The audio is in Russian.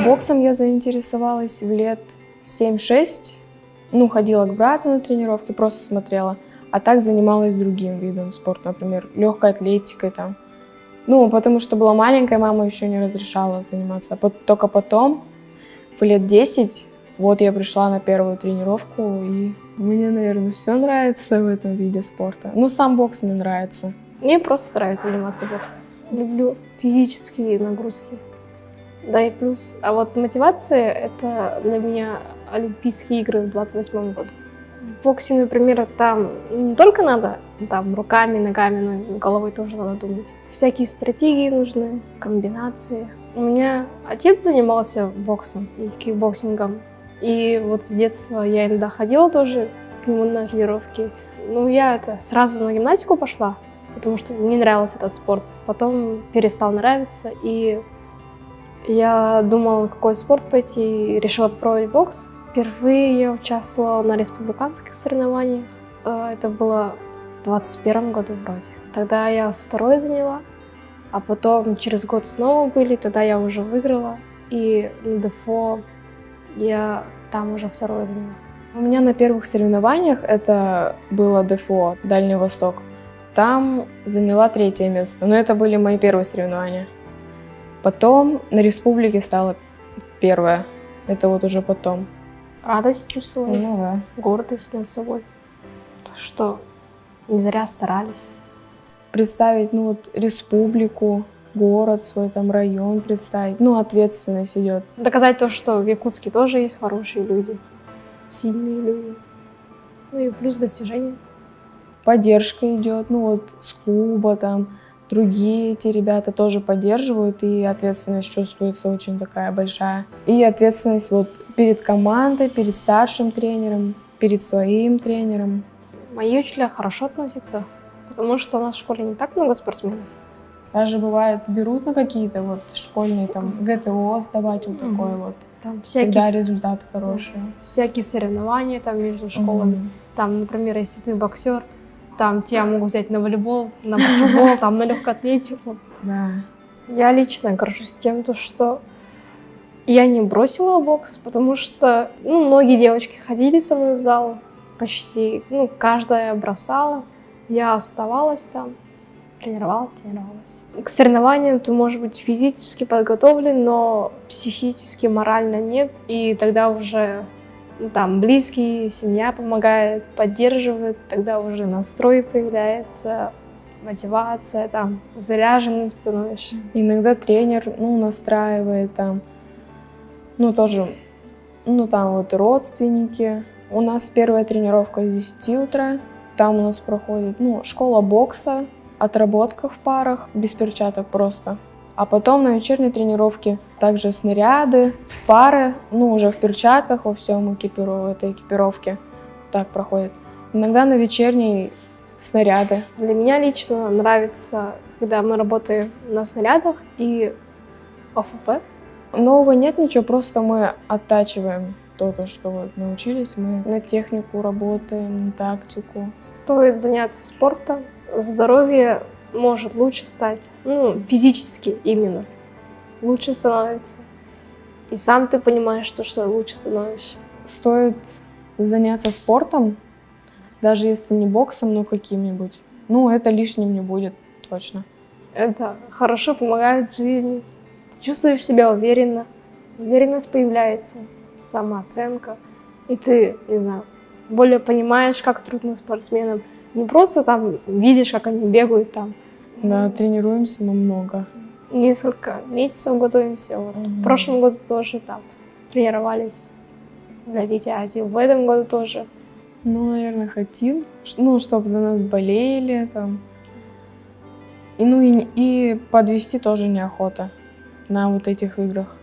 Боксом я заинтересовалась в лет 7-6. Ну, ходила к брату на тренировки, просто смотрела. А так занималась другим видом спорта, например, легкой атлетикой там. Ну, потому что была маленькая, мама еще не разрешала заниматься. Только потом, в лет 10, вот я пришла на первую тренировку, и мне, наверное, все нравится в этом виде спорта. Ну, сам бокс мне нравится. Мне просто нравится заниматься боксом. Люблю физические нагрузки. Да и плюс, а вот мотивация — это для меня Олимпийские игры в 28 году. В боксе, например, там не только надо там руками, ногами, но и головой тоже надо думать. Всякие стратегии нужны, комбинации. У меня отец занимался боксом и кикбоксингом. И вот с детства я иногда ходила тоже к нему на тренировки. Ну, я сразу на гимнастику пошла, потому что мне нравился этот спорт. Потом перестал нравиться, и я думала, на какой спорт пойти, и решила попробовать бокс. Впервые я участвовала на республиканских соревнованиях. Это было в 2021 году вроде. Тогда я второе заняла, а потом через год снова были, тогда я уже выиграла. И на ДФО я там уже второе заняла. У меня на первых соревнованиях, это было ДФО, Дальний Восток, там заняла 3-е место, но это были мои первые соревнования. Потом на республике стала 1-е, это вот уже потом. Радость чувствовала, Ну да. гордость над собой, что не зря старались. Представить, ну вот, республику, город свой, там, район представить, ну, ответственность идет. Доказать то, что в Якутске тоже есть хорошие люди, сильные люди. Ну и плюс достижения. Поддержка идет, ну вот, с клуба там, другие эти ребята тоже поддерживают, и ответственность чувствуется очень такая большая. И ответственность вот перед командой, перед старшим тренером, перед своим тренером. Мои учителя хорошо относятся, потому что у нас в школе не так много спортсменов. Даже бывает, берут на какие-то вот школьные там ГТО сдавать, вот такой вот. Там Всегда результат хороший. всякие соревнования там между школами. Там, например, если ты боксер, там тебя могут взять на волейбол, на баскетбол, там на легкую атлетику. Да. Я лично горжусь тем, что я не бросила бокс, потому что многие девочки ходили со мной в зал, почти, каждая бросала. Я оставалась там, тренировалась. К соревнованиям ты можешь быть физически подготовлен, но психически, морально нет. И тогда уже там близкие, семья помогает, поддерживает, тогда уже настрой появляется, мотивация, там, заряженным становишься. Иногда тренер, настраивает там, тоже, там вот родственники. У нас первая тренировка с 10 утра, там у нас проходит, школа бокса, отработка в парах, без перчаток просто. А потом на вечерней тренировке также снаряды, пары, уже в перчатках, во всем этой экипировке так проходит. Иногда на вечерней снаряды. Для меня лично нравится, когда мы работаем на снарядах и ОФП. Нового нет ничего, просто мы оттачиваем то, что вот научились. Мы на технику работаем, на тактику. Стоит заняться спортом, здоровье может лучше стать. Физически именно. Лучше становится. И сам ты понимаешь, что лучше становишься. Стоит заняться спортом, даже если не боксом, но каким-нибудь. Это лишним не будет, точно. Это хорошо помогает в жизни. Ты чувствуешь себя уверенно. Уверенность появляется, самооценка. И ты, более понимаешь, как трудно спортсменам. Не просто там видишь, как они бегают там. Да, тренируемся мы много. Несколько месяцев готовимся. В прошлом году тоже там тренировались на Лиге Азии. В этом году тоже. Наверное, хотим, чтобы за нас болели там. И подвести тоже неохота на вот этих играх.